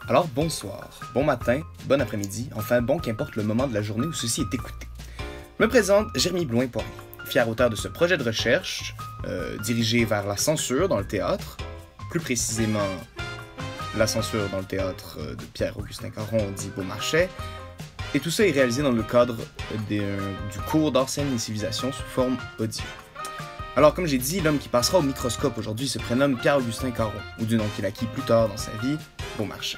Alors bonsoir, bon matin, bon après-midi, enfin bon qu'importe le moment de la journée où ceci est écouté. Je me présente Jérémy Blouin-Poirier, fier auteur de ce projet de recherche dirigé vers la censure dans le théâtre, plus précisément la censure dans le théâtre de Pierre-Augustin Caron dit Beaumarchais, et tout ça est réalisé dans le cadre du cours d'art, scène et civilisation sous forme audio. Alors comme j'ai dit, l'homme qui passera au microscope aujourd'hui se prénomme Pierre-Augustin Caron, ou du nom qu'il acquit plus tard dans sa vie, Beaumarchais.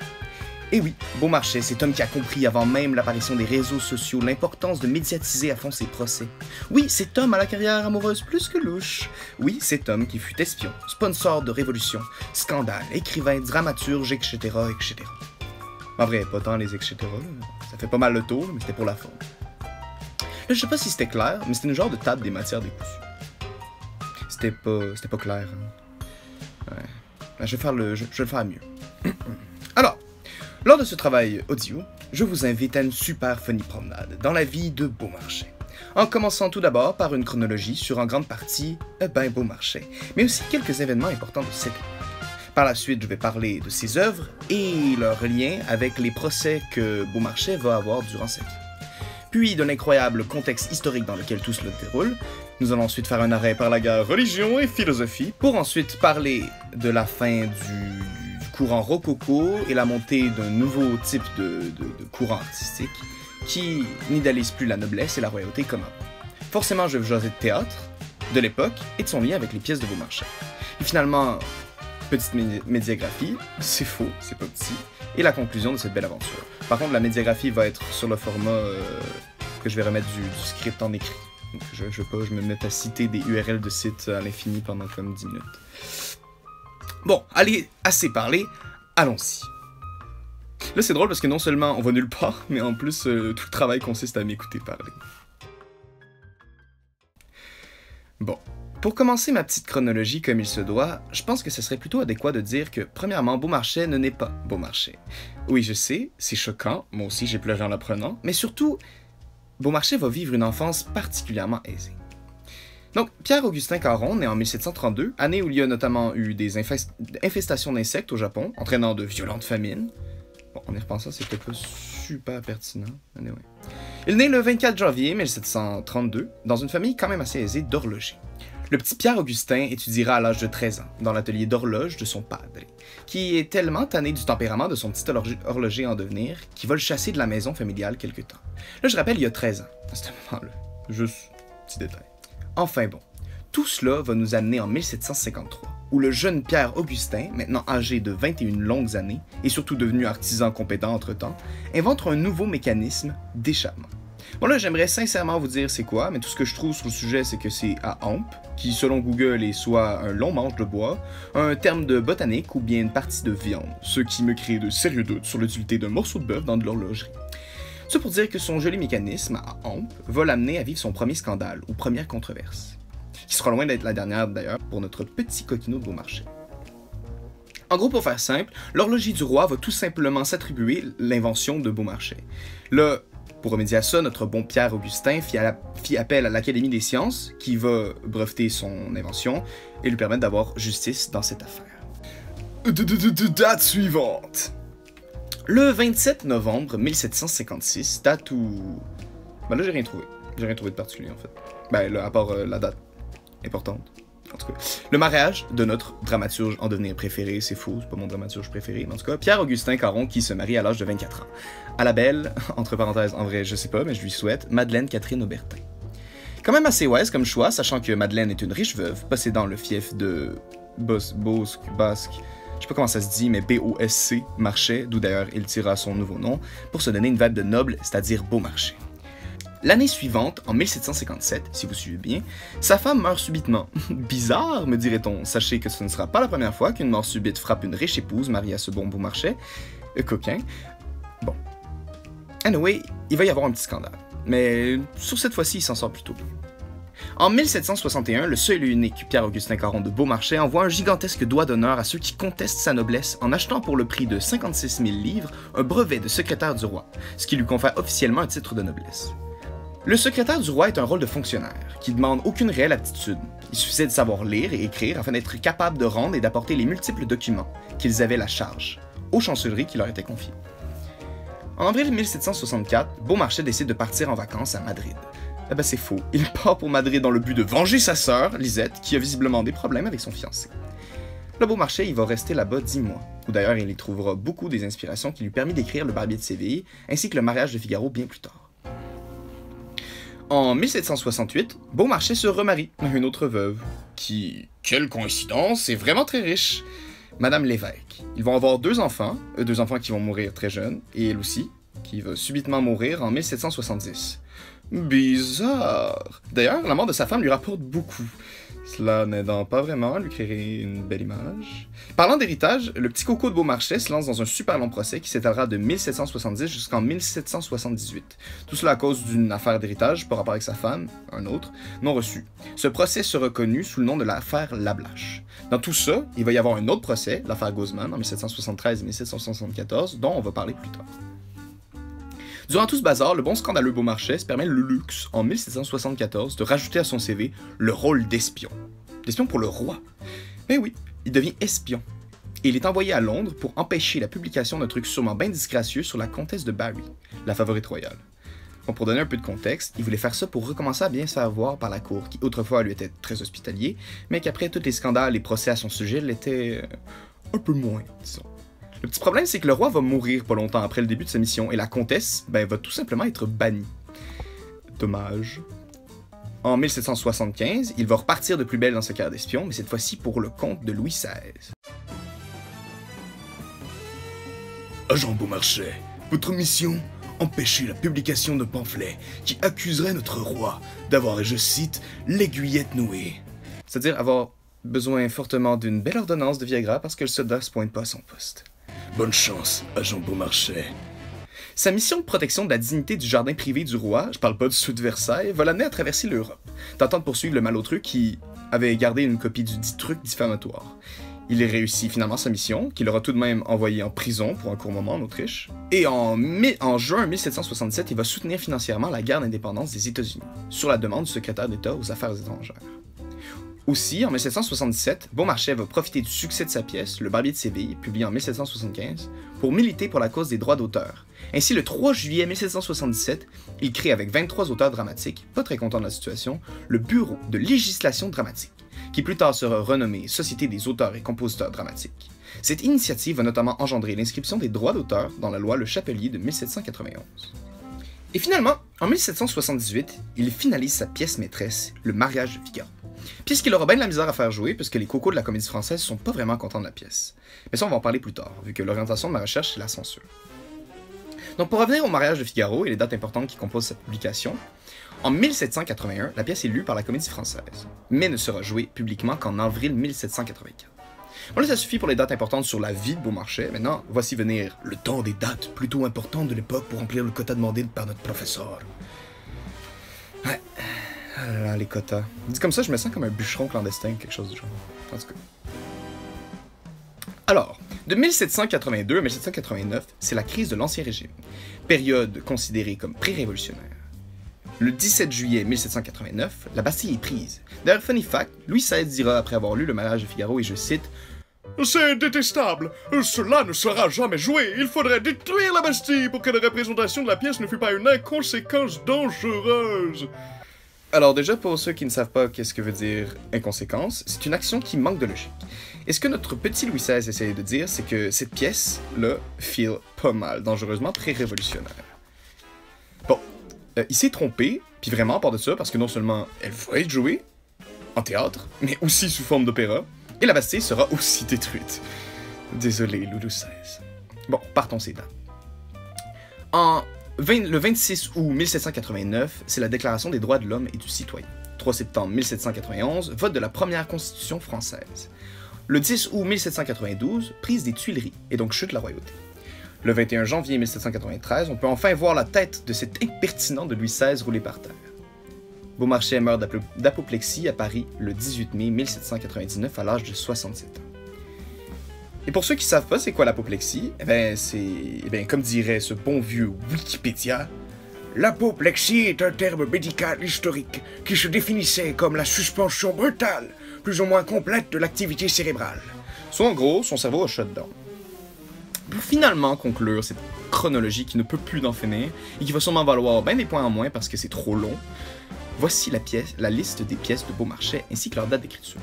Et oui, Beaumarchais, cet homme qui a compris avant même l'apparition des réseaux sociaux l'importance de médiatiser à fond ses procès. Oui, cet homme à la carrière amoureuse plus que louche. Oui, cet homme qui fut espion, sponsor de révolution, scandale, écrivain, dramaturge, etc., etc. En vrai, pas tant les etc., là. Ça fait pas mal le tour, mais c'était pour la forme. Là, je sais pas si c'était clair, mais c'était une genre de table des matières décousues. C'était pas clair. Hein. Ouais. Je vais le faire mieux. Alors, lors de ce travail audio, je vous invite à une super funny promenade dans la vie de Beaumarchais. En commençant tout d'abord par une chronologie sur en grande partie Beaumarchais, mais aussi quelques événements importants de cette époque. Par la suite, je vais parler de ses œuvres et leurs liens avec les procès que Beaumarchais va avoir durant sa vie. Puis de l'incroyable contexte historique dans lequel tout cela déroule, nous allons ensuite faire un arrêt par la guerre religion et philosophie, pour ensuite parler de la fin du courant rococo et la montée d'un nouveau type de courant artistique qui n'idéalise plus la noblesse et la royauté comme avant. Forcément, je vais vous jaser de théâtre, de l'époque et de son lien avec les pièces de Beaumarchais. Et finalement, petite médiagraphie, c'est faux, c'est pas petit, et la conclusion de cette belle aventure. Par contre, la médiagraphie va être sur le format que je vais remettre du script en écrit. Donc, je me mette à citer des URL de sites à l'infini pendant comme 10 minutes. Bon, allez, assez parlé, allons-y. Là, c'est drôle parce que non seulement on va nulle part, mais en plus, tout le travail consiste à m'écouter parler. Bon, pour commencer ma petite chronologie comme il se doit, je pense que ce serait plutôt adéquat de dire que, premièrement, Beaumarchais ne naît pas Beaumarchais. Oui, je sais, c'est choquant, moi aussi j'ai pleuré en l'apprenant, mais surtout, Beaumarchais va vivre une enfance particulièrement aisée. Donc, Pierre-Augustin Caron, né en 1732, année où il y a notamment eu des infestations d'insectes au Japon, entraînant de violentes famines. Bon, en y repensant, c'est peut-être pas super pertinent. Anyway. Il naît le 24 janvier 1732, dans une famille quand même assez aisée d'horlogers. Le petit Pierre-Augustin étudiera à l'âge de 13 ans, dans l'atelier d'horloge de son padre, qui est tellement tanné du tempérament de son petit horloger en devenir, qu'il va le chasser de la maison familiale quelque temps. Là, je rappelle, il y a 13 ans, à ce moment-là. Juste, petit détail. Enfin bon, tout cela va nous amener en 1753, où le jeune Pierre-Augustin, maintenant âgé de 21 longues années, et surtout devenu artisan compétent entre-temps, invente un nouveau mécanisme d'échappement. Bon là, j'aimerais sincèrement vous dire c'est quoi, mais tout ce que je trouve sur le sujet, c'est que c'est à hampe, qui selon Google est soit un long manche de bois, un terme de botanique ou bien une partie de viande, ce qui me crée de sérieux doutes sur l'utilité d'un morceau de bœuf dans de l'horlogerie. Ça pour dire que son joli mécanisme à hampe va l'amener à vivre son premier scandale ou première controverse, qui sera loin d'être la dernière d'ailleurs pour notre petit coquinou de Beaumarchais. En gros, pour faire simple, l'horloger du roi va tout simplement s'attribuer l'invention de Beaumarchais. Là, pour remédier à ça, notre bon Pierre-Augustin fit appel à l'Académie des sciences, qui va breveter son invention et lui permettre d'avoir justice dans cette affaire. Date suivante! Le 27 novembre 1756, date où... Ben là, j'ai rien trouvé. J'ai rien trouvé de particulier, en fait. Ben là, à part la date importante. En tout cas, le mariage de notre dramaturge en devenir préféré, c'est faux, c'est pas mon dramaturge préféré, mais en tout cas, Pierre-Augustin Caron qui se marie à l'âge de 24 ans. À la belle, entre parenthèses, en vrai, je sais pas, mais je lui souhaite, Madeleine Catherine Aubertin. Quand même assez wise comme choix, sachant que Madeleine est une riche veuve, possédant le fief de Basque, je sais pas comment ça se dit, mais B-O-S-C, Marchais, d'où d'ailleurs il tira son nouveau nom, pour se donner une vibe de noble, c'est-à-dire Beaumarchais. L'année suivante, en 1757, si vous suivez bien, sa femme meurt subitement. Bizarre, me dirait-on. Sachez que ce ne sera pas la première fois qu'une mort subite frappe une riche épouse mariée à ce bon Beaumarchais. Coquin. Bon. Anyway, il va y avoir un petit scandale. Mais sur cette fois-ci, il s'en sort plutôt bien. En 1761, le seul et unique Pierre-Augustin Caron de Beaumarchais envoie un gigantesque doigt d'honneur à ceux qui contestent sa noblesse en achetant pour le prix de 56 000 livres un brevet de secrétaire du roi, ce qui lui confère officiellement un titre de noblesse. Le secrétaire du roi est un rôle de fonctionnaire, qui demande aucune réelle aptitude. Il suffisait de savoir lire et écrire afin d'être capable de rendre et d'apporter les multiples documents qu'ils avaient la charge. aux chancelleries qui leur étaient confiées. En avril 1764, Beaumarchais décide de partir en vacances à Madrid. Eh ben c'est faux, il part pour Madrid dans le but de venger sa sœur, Lisette, qui a visiblement des problèmes avec son fiancé. Le Beaumarchais, il va rester là-bas 10 mois, où d'ailleurs il y trouvera beaucoup des inspirations qui lui permettent d'écrire Le Barbier de Séville, ainsi que Le Mariage de Figaro bien plus tard. En 1768, Beaumarchais se remarie à une autre veuve, qui, quelle coïncidence, est vraiment très riche, Madame Lévesque. Ils vont avoir deux enfants qui vont mourir très jeunes, et elle aussi, qui va subitement mourir en 1770. Bizarre. D'ailleurs, la mort de sa femme lui rapporte beaucoup. Cela n'aidant pas vraiment à lui créer une belle image. Parlant d'héritage, le petit coco de Beaumarchais se lance dans un super long procès qui s'étalera de 1770 jusqu'en 1778. Tout cela à cause d'une affaire d'héritage par rapport avec sa femme, un autre, non reçu. Ce procès sera connu sous le nom de l'affaire Lablache. Dans tout ça, il va y avoir un autre procès, l'affaire Guzman, en 1773 et 1774, dont on va parler plus tard. Durant tout ce bazar, le bon scandaleux Beaumarchais se permet le luxe, en 1774, de rajouter à son CV le rôle d'espion. D'espion pour le roi. Mais oui, il devient espion. Et il est envoyé à Londres pour empêcher la publication d'un truc sûrement bien disgracieux sur la comtesse de Barry, la favorite royale. Bon, pour donner un peu de contexte, il voulait faire ça pour recommencer à bien se faire voir par la cour, qui autrefois lui était très hospitalier, mais qu'après tous les scandales et procès à son sujet l'était un peu moins, disons. Le petit problème, c'est que le roi va mourir pas longtemps après le début de sa mission, et la comtesse, va tout simplement être bannie. Dommage. En 1775, il va repartir de plus belle dans sa carrière d'espion, mais cette fois-ci pour le compte de Louis XVI. Agent Beaumarchais, votre mission? Empêcher la publication de pamphlets qui accuseraient notre roi d'avoir, et je cite, l'aiguillette nouée. C'est-à-dire avoir besoin fortement d'une belle ordonnance de Viagra parce que le soldat se pointe pas à son poste. Bonne chance, agent Beaumarchais. Sa mission de protection de la dignité du jardin privé du roi, je parle pas du sud de Versailles, va l'amener à traverser l'Europe, tentant de poursuivre le malotru qui avait gardé une copie du dit truc diffamatoire. Il réussit finalement sa mission, qu'il aura tout de même envoyé en prison pour un court moment en Autriche. Et en juin 1767, il va soutenir financièrement la guerre d'indépendance des États-Unis, sur la demande du secrétaire d'État aux Affaires étrangères. Aussi, en 1777, Beaumarchais va profiter du succès de sa pièce, Le Barbier de Séville, publiée en 1775, pour militer pour la cause des droits d'auteur. Ainsi, le 3 juillet 1777, il crée avec 23 auteurs dramatiques, pas très contents de la situation, le Bureau de législation dramatique, qui plus tard sera renommé Société des auteurs et compositeurs dramatiques. Cette initiative va notamment engendrer l'inscription des droits d'auteur dans la loi Le Chapelier de 1791. Et finalement, en 1778, il finalise sa pièce maîtresse, Le Mariage de Figaro. Pièce qu'il aura bien de la misère à faire jouer, puisque les cocos de la comédie française sont pas vraiment contents de la pièce. Mais ça, on va en parler plus tard, vu que l'orientation de ma recherche, c'est la censure. Donc pour revenir au Mariage de Figaro et les dates importantes qui composent cette publication, en 1781, la pièce est lue par la comédie française, mais ne sera jouée publiquement qu'en avril 1784. Bon là, ça suffit pour les dates importantes sur la vie de Beaumarchais. Maintenant, voici venir le temps des dates plutôt importantes de l'époque pour remplir le quota demandé par notre professeur. Ouais. Ah là là, les quotas. Dit comme ça, je me sens comme un bûcheron clandestin, quelque chose du genre. En tout cas. Alors, de 1782 à 1789, c'est la crise de l'Ancien Régime, période considérée comme pré-révolutionnaire. Le 17 juillet 1789, la Bastille est prise. D'ailleurs, funny fact, Louis XVI dira après avoir lu Le Mariage de Figaro, et je cite, « C'est détestable, cela ne sera jamais joué, il faudrait détruire la Bastille pour que la représentation de la pièce ne fût pas une inconséquence dangereuse. » Alors déjà, pour ceux qui ne savent pas qu'est-ce que veut dire inconséquence, c'est une action qui manque de logique. Et ce que notre petit Louis XVI essaye de dire, c'est que cette pièce-là file pas mal, dangereusement pré-révolutionnaire. Bon, il s'est trompé, puis vraiment à part de ça, parce que non seulement elle va être jouée en théâtre, mais aussi sous forme d'opéra, et la Bastille sera aussi détruite. Désolé, Louis XVI. Bon, partons ces dates. Le 26 août 1789, c'est la Déclaration des droits de l'homme et du citoyen. 3 septembre 1791, vote de la première Constitution française. Le 10 août 1792, prise des Tuileries, et donc chute de la royauté. Le 21 janvier 1793, on peut enfin voir la tête de cet impertinent de Louis XVI roulé par terre. Beaumarchais meurt d'apoplexie à Paris le 18 mai 1799 à l'âge de 67 ans. Et pour ceux qui ne savent pas c'est quoi l'apoplexie, comme dirait ce bon vieux Wikipédia, l'apoplexie est un terme médical historique qui se définissait comme la suspension brutale, plus ou moins complète de l'activité cérébrale. Soit en gros, son cerveau a shut down. pour finalement conclure cette chronologie qui ne peut plus d'en finir et qui va sûrement valoir bien des points en moins parce que c'est trop long, voici la liste des pièces de Beaumarchais ainsi que leur date d'écriture.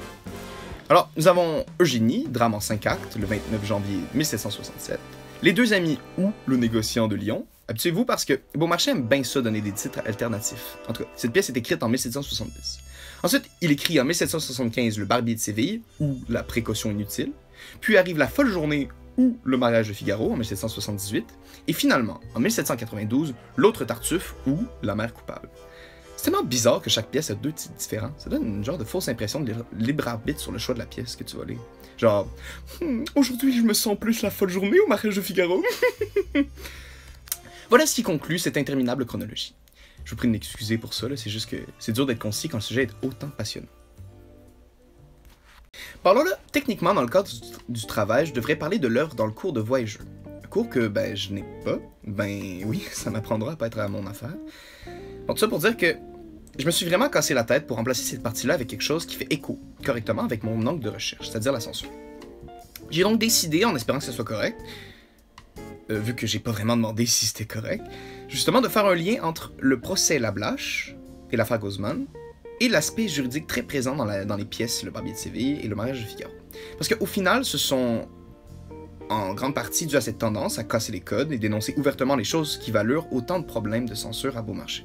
Alors, nous avons Eugénie, drame en 5 actes, le 29 janvier 1767. Les deux amis ou le négociant de Lyon. Habituez-vous parce que Beaumarchais aime bien ça donner des titres alternatifs. En tout cas, cette pièce est écrite en 1770. Ensuite, il écrit en 1775 Le Barbier de Séville ou La Précaution inutile. Puis arrive La Folle Journée ou Le Mariage de Figaro en 1778. Et finalement, en 1792, L'Autre Tartuffe ou La Mère coupable. C'est tellement bizarre que chaque pièce a deux titres différents. Ça donne une genre de fausse impression de libre arbitre sur le choix de la pièce que tu vas lire. Genre, aujourd'hui je me sens plus La Folle Journée ou Mariage de Figaro. Voilà ce qui conclut cette interminable chronologie. Je vous prie de m'excuser pour ça, c'est juste que c'est dur d'être concis quand le sujet est autant passionnant. Parlons là, techniquement, dans le cadre du travail, je devrais parler de l'œuvre dans le cours de voix et jeu. Un cours que, je n'ai pas. Oui, ça m'apprendra à pas être à mon affaire. Donc, tout ça pour dire que je me suis vraiment cassé la tête pour remplacer cette partie-là avec quelque chose qui fait écho correctement avec mon angle de recherche, c'est-à-dire la censure. J'ai donc décidé, en espérant que ce soit correct, vu que j'ai pas vraiment demandé si c'était correct, justement de faire un lien entre le procès Lablache et l'affaire Guzman, et l'aspect juridique très présent dans les pièces Le Barbier de Séville et Le Mariage de Figaro. Parce qu'au final, ce sont en grande partie dû à cette tendance à casser les codes et dénoncer ouvertement les choses qui valurent autant de problèmes de censure à Beaumarchais.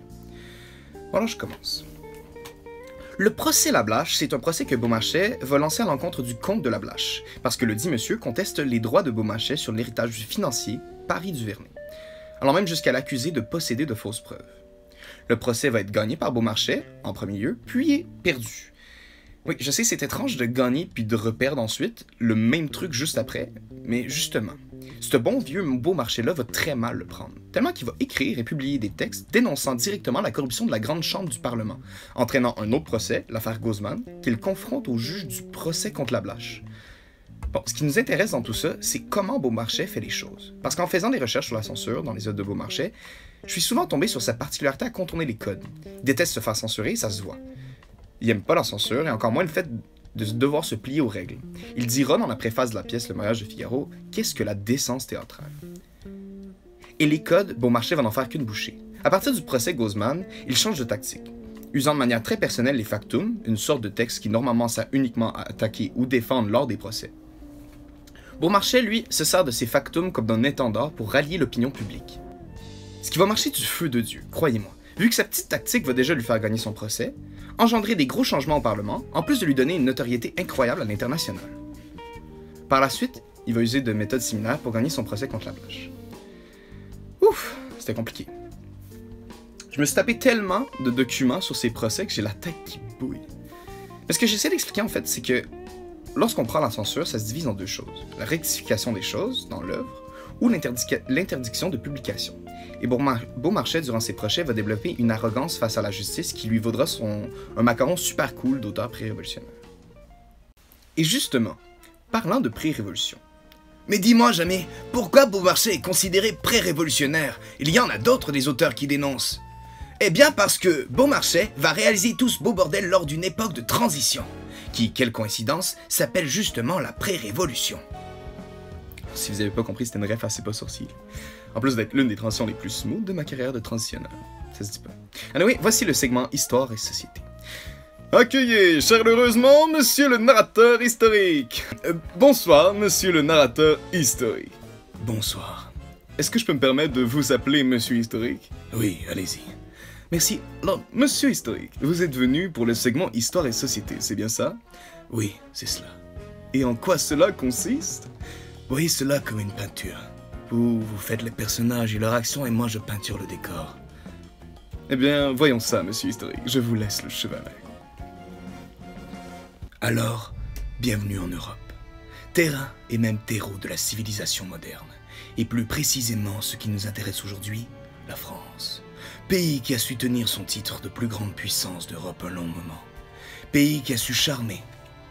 Voilà, je commence. Le procès Lablache, c'est un procès que Beaumarchais va lancer à l'encontre du comte de Lablache, parce que le dit monsieur conteste les droits de Beaumarchais sur l'héritage financier Paris du Vernet, allant même jusqu'à l'accuser de posséder de fausses preuves. Le procès va être gagné par Beaumarchais, en premier lieu, puis perdu. Oui, je sais, c'est étrange de gagner puis de reperdre ensuite, le même truc juste après, mais justement, ce bon vieux Beaumarchais-là va très mal le prendre, tellement qu'il va écrire et publier des textes dénonçant directement la corruption de la grande chambre du Parlement, entraînant un autre procès, l'affaire Guzman, qu'il confronte au juge du procès contre Lablache. Bon, ce qui nous intéresse dans tout ça, c'est comment Beaumarchais fait les choses. Parce qu'en faisant des recherches sur la censure dans les œuvres de Beaumarchais, je suis souvent tombé sur sa particularité à contourner les codes. Il déteste se faire censurer, ça se voit. Il aime pas la censure, et encore moins le fait de devoir se plier aux règles. Il dira dans la préface de la pièce Le Mariage de Figaro, qu'est-ce que la décence théâtrale. Et les codes, Beaumarchais va n'en faire qu'une bouchée. À partir du procès Guzman, il change de tactique. Usant de manière très personnelle les factums, une sorte de texte qui normalement sert uniquement à attaquer ou défendre lors des procès. Beaumarchais, lui, se sert de ces factums comme d'un étendard pour rallier l'opinion publique. Ce qui va marcher du feu de Dieu, croyez-moi, vu que sa petite tactique va déjà lui faire gagner son procès, engendrer des gros changements au Parlement, en plus de lui donner une notoriété incroyable à l'international. Par la suite, il va user de méthodes similaires pour gagner son procès contre Lablache. Ouf, c'était compliqué. Je me suis tapé tellement de documents sur ces procès que j'ai la tête qui bouille. Mais ce que j'essaie d'expliquer en fait, c'est que lorsqu'on prend la censure, ça se divise en deux choses. La rectification des choses dans l'œuvre ou l'interdiction de publication. Et Beaumarchais, durant ses procès, va développer une arrogance face à la justice qui lui vaudra un macaron super cool d'auteur pré-révolutionnaire. Et justement, parlant de pré-révolution. Mais dis-moi jamais, pourquoi Beaumarchais est considéré pré-révolutionnaire? Il y en a d'autres des auteurs qui dénoncent. Eh bien parce que Beaumarchais va réaliser tout ce beau bordel lors d'une époque de transition, qui, quelle coïncidence, s'appelle justement la pré-révolution. Si vous n'avez pas compris, c'était une ref assez pas sourcil. En plus d'être l'une des transitions les plus smooth de ma carrière de transitionneur. Ça se dit pas. Anyway, voici le segment Histoire et Société. Accueillez chaleureusement Monsieur le narrateur historique. Bonsoir, Monsieur le narrateur historique. Bonsoir. Est-ce que je peux me permettre de vous appeler Monsieur Historique? Oui, allez-y. Merci. Alors, Monsieur Historique, vous êtes venu pour le segment Histoire et Société, c'est bien ça? Oui, c'est cela. Et en quoi cela consiste? Voyez cela comme une peinture. Vous faites les personnages et leur action et moi je peinture le décor. Eh bien, voyons ça, Monsieur Historique. Je vous laisse le chevalet. Alors, bienvenue en Europe. Terrain et même terreau de la civilisation moderne. Et plus précisément ce qui nous intéresse aujourd'hui, la France. Pays qui a su tenir son titre de plus grande puissance d'Europe un long moment. Pays qui a su charmer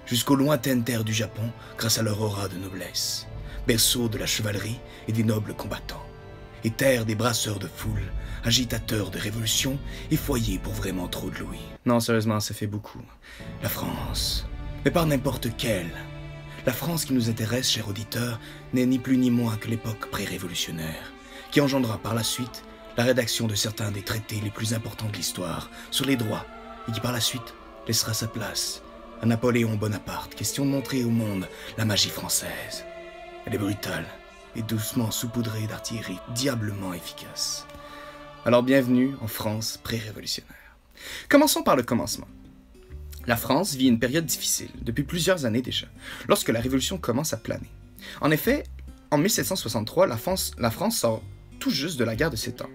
jusqu'aux lointaines terres du Japon grâce à leur aura de noblesse. Berceau de la chevalerie et des nobles combattants. Et terre des brasseurs de foule, agitateurs de révolution et foyer pour vraiment trop de louis. Non, sérieusement, ça fait beaucoup. La France, mais par n'importe quelle. La France qui nous intéresse, cher auditeur, n'est ni plus ni moins que l'époque pré-révolutionnaire, qui engendra par la suite la rédaction de certains des traités les plus importants de l'histoire sur les droits, et qui par la suite laissera sa place à Napoléon Bonaparte, question de montrer au monde la magie française. Elle est brutale et doucement saupoudrée d'artillerie diablement efficace. Alors bienvenue en France pré-révolutionnaire. Commençons par le commencement. La France vit une période difficile, depuis plusieurs années déjà, lorsque la Révolution commence à planer. En effet, en 1763, la France sort tout juste de la guerre de 7 ans,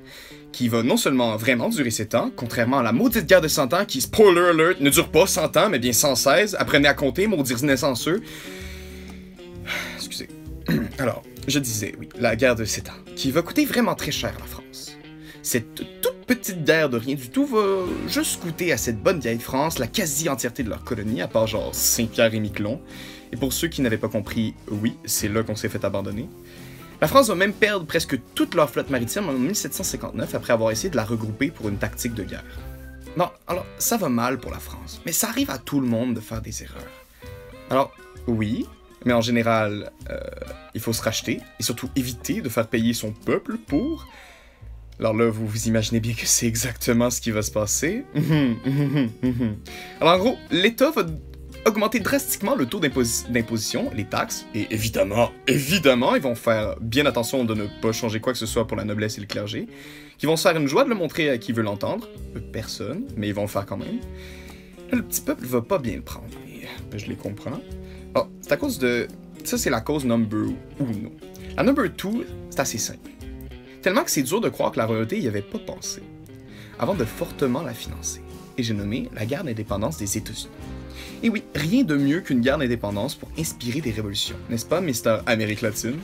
qui va non seulement vraiment durer 7 ans, contrairement à la maudite guerre de 100 ans qui, spoiler alert, ne dure pas 100 ans, mais bien 116, apprenez à compter, maudits naissanceux. Excusez. Alors, je disais, oui, la guerre de 7 ans, qui va coûter vraiment très cher à la France. Cette toute petite guerre de rien du tout va juste coûter à cette bonne vieille France la quasi-entièreté de leur colonie, à part genre Saint-Pierre et Miquelon. Et pour ceux qui n'avaient pas compris, oui, c'est là qu'on s'est fait abandonner. La France va même perdre presque toute leur flotte maritime en 1759 après avoir essayé de la regrouper pour une tactique de guerre. Bon, alors ça va mal pour la France, mais ça arrive à tout le monde de faire des erreurs. Alors, oui, mais en général, il faut se racheter et surtout éviter de faire payer son peuple pour... Alors là, vous vous imaginez bien que c'est exactement ce qui va se passer. Alors en gros, l'État va augmenter drastiquement le taux d'imposition, les taxes, et évidemment, ils vont faire bien attention de ne pas changer quoi que ce soit pour la noblesse et le clergé, qui vont se faire une joie de le montrer à qui veut l'entendre, personne, mais ils vont le faire quand même. Là, le petit peuple va pas bien le prendre, et je les comprends. Oh, c'est à cause de... Ça, c'est la cause number uno. La number two, c'est assez simple. Tellement que c'est dur de croire que la royauté y avait pas pensé, avant de fortement la financer. Et j'ai nommé la guerre d'indépendance des États-Unis. Et oui, rien de mieux qu'une guerre d'indépendance pour inspirer des révolutions, n'est-ce pas, Mr. Amérique latine?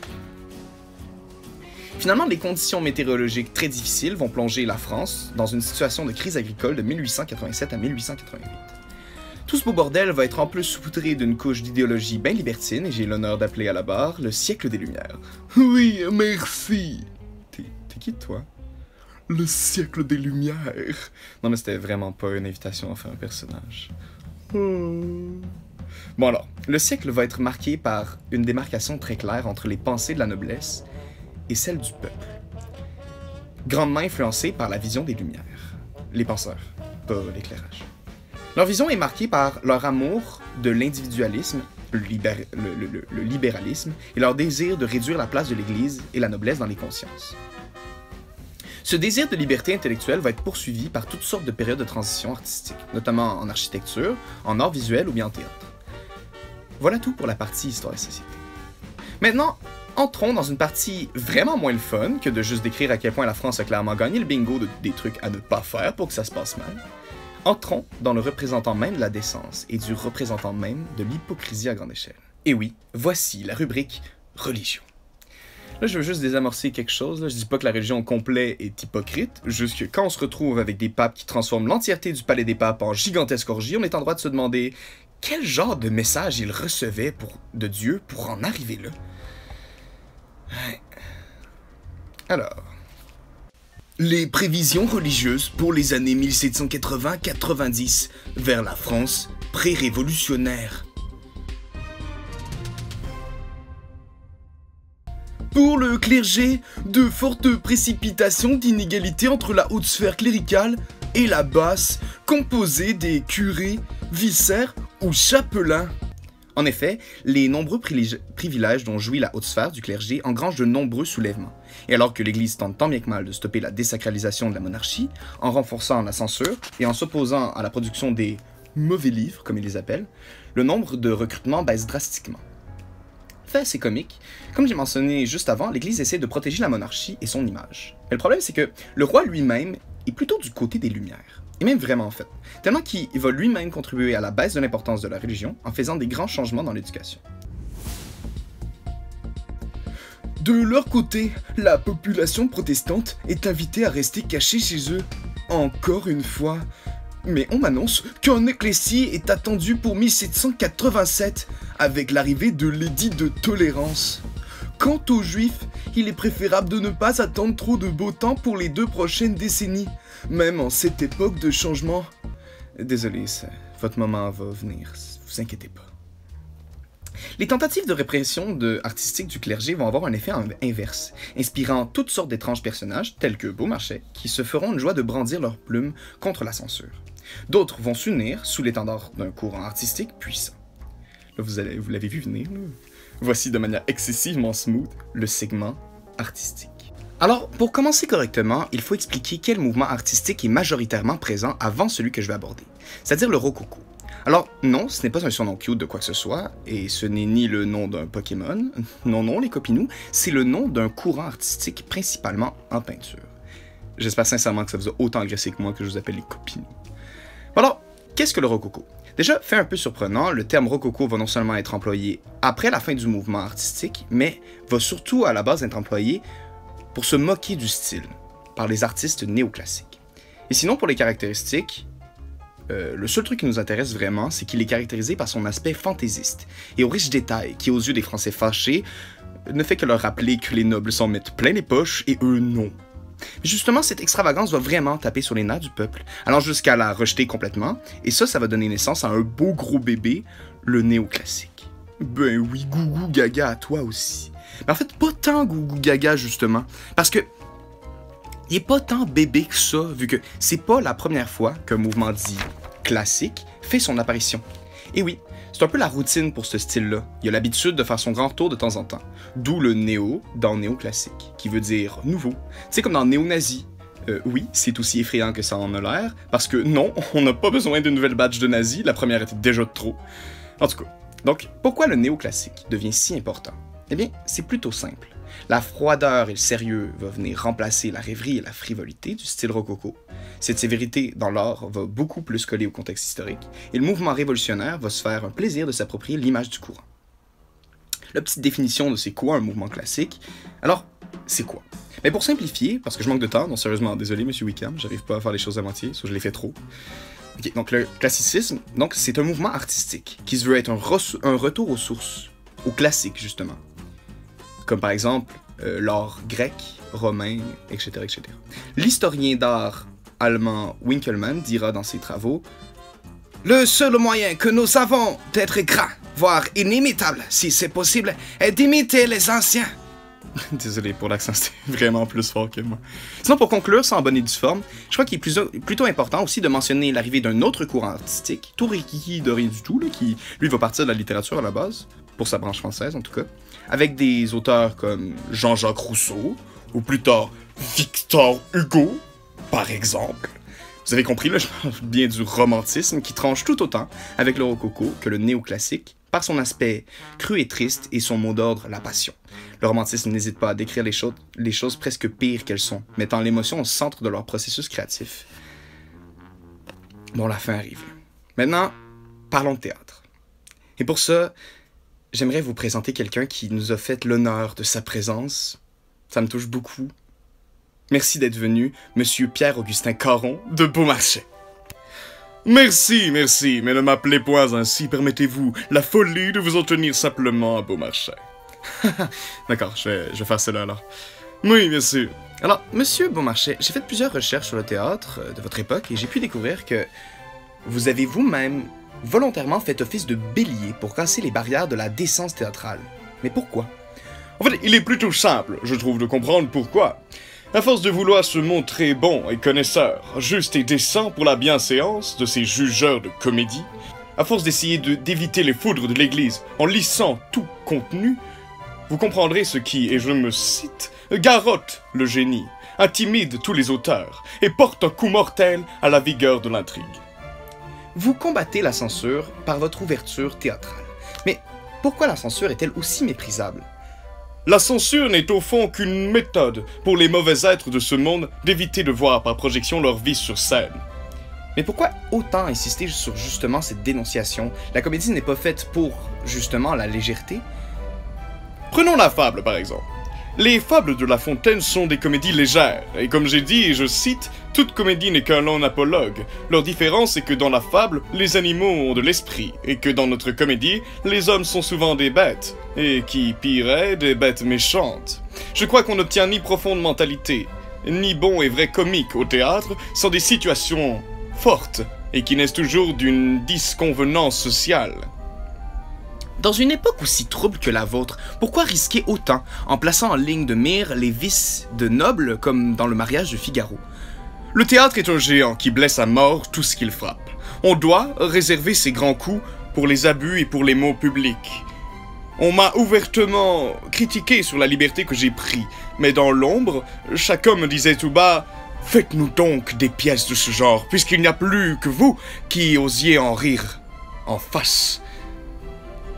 Finalement, les conditions météorologiques très difficiles vont plonger la France dans une situation de crise agricole de 1887 à 1888. Tout ce beau bordel va être en plus saupoudré d'une couche d'idéologie bien libertine, et j'ai l'honneur d'appeler à la barre le siècle des Lumières. Oui, merci! T'es qui, toi? Le siècle des Lumières! Non, mais c'était vraiment pas une invitation à faire un personnage. Bon alors, le siècle va être marqué par une démarcation très claire entre les pensées de la noblesse et celles du peuple. Grandement influencée par la vision des Lumières. Les penseurs, pas l'éclairage. Leur vision est marquée par leur amour de l'individualisme, le libéralisme, et leur désir de réduire la place de l'Église et la noblesse dans les consciences. Ce désir de liberté intellectuelle va être poursuivi par toutes sortes de périodes de transition artistique, notamment en architecture, en art visuel ou bien en théâtre. Voilà tout pour la partie Histoire et Société. Maintenant, entrons dans une partie vraiment moins le fun que de juste décrire à quel point la France a clairement gagné le bingo des trucs à ne pas faire pour que ça se passe mal. Entrons dans le représentant même de la décence et du représentant même de l'hypocrisie à grande échelle. Et oui, voici la rubrique Religion. Là, je veux juste désamorcer quelque chose. Là. Je dis pas que la religion au complet est hypocrite, juste que quand on se retrouve avec des papes qui transforment l'entièreté du palais des papes en gigantesque orgie, on est en droit de se demander quel genre de message ils recevaient de Dieu pour en arriver là. Ouais. Alors... Les prévisions religieuses pour les années 1780-90 vers la France pré-révolutionnaire. Pour le clergé, de fortes précipitations d'inégalités entre la haute sphère cléricale et la basse, composée des curés, vicaires ou chapelains. En effet, les nombreux privilèges dont jouit la haute sphère du clergé engrangent de nombreux soulèvements. Et alors que l'Église tente tant bien que mal de stopper la désacralisation de la monarchie, en renforçant la censure et en s'opposant à la production des mauvais livres, comme ils les appellent, le nombre de recrutements baisse drastiquement. Fait assez comique, comme j'ai mentionné juste avant, l'Église essaie de protéger la monarchie et son image. Mais le problème, c'est que le roi lui-même est plutôt du côté des Lumières. Et même vraiment en fait, tellement qu'il va lui-même contribuer à la baisse de l'importance de la religion en faisant des grands changements dans l'éducation. De leur côté, la population protestante est invitée à rester cachée chez eux. Encore une fois. Mais on m'annonce qu'un ecclésie est attendu pour 1787, avec l'arrivée de l'édit de tolérance. Quant aux Juifs, il est préférable de ne pas attendre trop de beau temps pour les 2 prochaines décennies, même en cette époque de changement. Désolé, votre moment va venir, vous inquiétez pas. Les tentatives de répression artistique du clergé vont avoir un effet inverse, inspirant toutes sortes d'étranges personnages, tels que Beaumarchais, qui se feront une joie de brandir leurs plumes contre la censure. D'autres vont s'unir sous l'étendard d'un courant artistique puissant. Là, vous l'avez vu venir, là. Voici de manière excessivement smooth le segment artistique. Alors, pour commencer correctement, il faut expliquer quel mouvement artistique est majoritairement présent avant celui que je vais aborder, c'est-à-dire le rococo. Alors, non, ce n'est pas un surnom cute de quoi que ce soit, et ce n'est ni le nom d'un Pokémon, non, les copinous, c'est le nom d'un courant artistique principalement en peinture. J'espère sincèrement que ça vous a autant agressé que moi que je vous appelle les copinous. Alors, qu'est-ce que le rococo? Déjà, fait un peu surprenant, le terme rococo va non seulement être employé après la fin du mouvement artistique, mais va surtout à la base être employé pour se moquer du style, par les artistes néoclassiques. Et sinon, pour les caractéristiques, le seul truc qui nous intéresse vraiment, c'est qu'il est caractérisé par son aspect fantaisiste et aux riches détails qui, aux yeux des Français fâchés, ne fait que leur rappeler que les nobles s'en mettent plein les poches et eux non. Mais justement, cette extravagance va vraiment taper sur les nerfs du peuple, allant jusqu'à la rejeter complètement, et ça va donner naissance à un beau gros bébé, le néoclassique. Ben oui, gougou gaga à toi aussi. Mais en fait, pas tant gougou gaga justement, parce que il est pas tant bébé que ça, vu que c'est pas la première fois qu'un mouvement dit classique fait son apparition. Et oui, c'est un peu la routine pour ce style-là. Il a l'habitude de faire son grand tour de temps en temps. D'où le néo dans néoclassique, qui veut dire nouveau. C'est comme dans néo-nazi. Oui, c'est aussi effrayant que ça en a l'air, parce que non, on n'a pas besoin d'une nouvelle badge de nazi, la première était déjà de trop. En tout cas, donc pourquoi le néoclassique devient si important? Eh bien, c'est plutôt simple. La froideur et le sérieux vont venir remplacer la rêverie et la frivolité du style rococo. Cette sévérité dans l'art va beaucoup plus coller au contexte historique, et le mouvement révolutionnaire va se faire un plaisir de s'approprier l'image du courant. La petite définition de c'est quoi un mouvement classique, alors, c'est quoi? Mais pour simplifier, parce que je manque de temps, donc sérieusement, désolé monsieur Wickham, j'arrive pas à faire les choses à moitié, soit je les fais trop. Ok, donc le classicisme, donc c'est un mouvement artistique qui se veut être un retour aux sources, au classique justement. Comme par exemple l'art grec, romain, etc. etc. L'historien d'art allemand Winkelmann dira dans ses travaux « Le seul moyen que nous avons d'être grands, voire inimitables, si c'est possible, est d'imiter les anciens. » Désolé pour l'accent, c'était vraiment plus fort que moi. Sinon, pour conclure, sans bonne et due forme, je crois qu'il est plutôt important aussi de mentionner l'arrivée d'un autre courant artistique, tout rikiki de rien du tout, là, qui, lui, va partir de la littérature à la base, pour sa branche française en tout cas, avec des auteurs comme Jean-Jacques Rousseau, ou plus tard Victor Hugo, par exemple. Vous avez compris, là, je parle bien du romantisme qui tranche tout autant avec le rococo que le néoclassique, par son aspect cru et triste et son mot d'ordre, la passion. Le romantisme n'hésite pas à décrire les choses presque pires qu'elles sont, mettant l'émotion au centre de leur processus créatif. Bon, la fin arrive. Maintenant, parlons de théâtre. Et pour ça, j'aimerais vous présenter quelqu'un qui nous a fait l'honneur de sa présence. Ça me touche beaucoup. Merci d'être venu, Monsieur Pierre-Augustin Caron de Beaumarchais. Merci, mais ne m'appelez point ainsi, permettez-vous la folie de vous en tenir simplement à Beaumarchais. D'accord, je vais faire cela alors. Oui, bien sûr. Alors, Monsieur Beaumarchais, j'ai fait plusieurs recherches sur le théâtre de votre époque et j'ai pu découvrir que vous avez vous-même volontairement fait office de bélier pour casser les barrières de la décence théâtrale. Mais pourquoi? En fait, il est plutôt simple, je trouve, de comprendre pourquoi. À force de vouloir se montrer bon et connaisseur, juste et décent pour la bienséance de ces jugeurs de comédie, à force d'essayer d'éviter les foudres de l'Église en lissant tout contenu, vous comprendrez ce qui, et je me cite, garrotte le génie, intimide tous les auteurs et porte un coup mortel à la vigueur de l'intrigue. Vous combattez la censure par votre ouverture théâtrale. Mais pourquoi la censure est-elle aussi méprisable? La censure n'est au fond qu'une méthode pour les mauvais êtres de ce monde d'éviter de voir par projection leur vie sur scène. Mais pourquoi autant insister sur justement cette dénonciation? La comédie n'est pas faite pour, justement, la légèreté? Prenons la fable, par exemple. Les fables de La Fontaine sont des comédies légères, et comme j'ai dit, et je cite, toute comédie n'est qu'un long apologue. Leur différence est que dans la fable, les animaux ont de l'esprit, et que dans notre comédie, les hommes sont souvent des bêtes, et qui, pire est, des bêtes méchantes. Je crois qu'on n'obtient ni profonde mentalité, ni bon et vrai comique au théâtre, sans des situations fortes, et qui naissent toujours d'une disconvenance sociale. Dans une époque aussi trouble que la vôtre, pourquoi risquer autant en plaçant en ligne de mire les vices de nobles comme dans le mariage de Figaro? Le théâtre est un géant qui blesse à mort tout ce qu'il frappe. On doit réserver ses grands coups pour les abus et pour les maux publics. On m'a ouvertement critiqué sur la liberté que j'ai prise, mais dans l'ombre, chacun me disait tout bas « Faites-nous donc des pièces de ce genre, puisqu'il n'y a plus que vous qui osiez en rire en face. »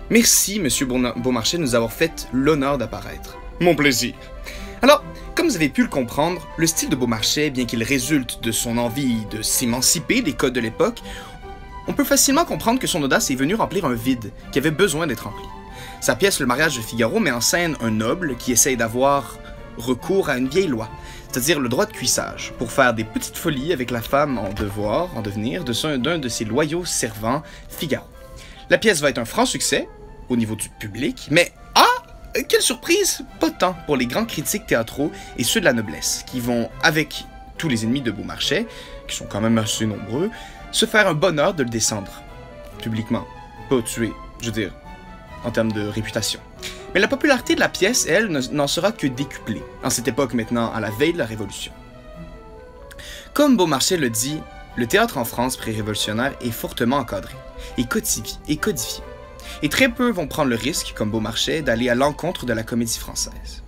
Merci, Monsieur Beaumarchais, de nous avoir fait l'honneur d'apparaître. Mon plaisir. Alors, comme vous avez pu le comprendre, le style de Beaumarchais, bien qu'il résulte de son envie de s'émanciper des codes de l'époque, on peut facilement comprendre que son audace est venue remplir un vide qui avait besoin d'être rempli. Sa pièce Le mariage de Figaro met en scène un noble qui essaye d'avoir recours à une vieille loi, c'est-à-dire le droit de cuissage, pour faire des petites folies avec la femme en devenir d'un de ses loyaux servants, Figaro. La pièce va être un franc succès au niveau du public, mais quelle surprise, pas tant pour les grands critiques théâtraux et ceux de la noblesse, qui vont, avec tous les ennemis de Beaumarchais, qui sont quand même assez nombreux, se faire un bonheur de le descendre, publiquement, pas tuer, je veux dire, en termes de réputation. Mais la popularité de la pièce, elle, n'en sera que décuplée, en cette époque maintenant, à la veille de la Révolution. Comme Beaumarchais le dit, le théâtre en France pré-révolutionnaire est fortement encadré, et codifié. Et très peu vont prendre le risque, comme Beaumarchais, d'aller à l'encontre de la comédie française.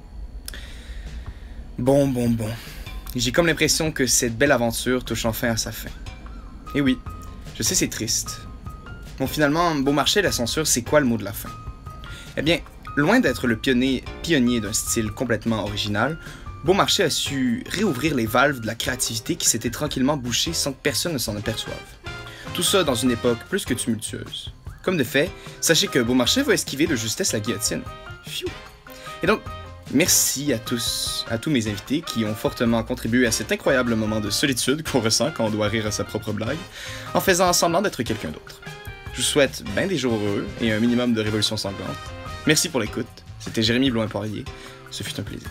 Bon. J'ai comme l'impression que cette belle aventure touche enfin à sa fin. Et oui, je sais c'est triste. Bon, finalement, Beaumarchais et la censure, c'est quoi le mot de la fin? Eh bien, loin d'être le pionnier d'un style complètement original, Beaumarchais a su réouvrir les valves de la créativité qui s'étaient tranquillement bouchées sans que personne ne s'en aperçoive. Tout ça dans une époque plus que tumultueuse. Comme de fait, sachez que Beaumarchais va esquiver de justesse la guillotine. Pfiou! Et donc, merci à tous mes invités qui ont fortement contribué à cet incroyable moment de solitude qu'on ressent quand on doit rire à sa propre blague, en faisant semblant d'être quelqu'un d'autre. Je vous souhaite bien des jours heureux et un minimum de révolution sanglante. Merci pour l'écoute. C'était Jérémy Blouin-Poirier. Ce fut un plaisir.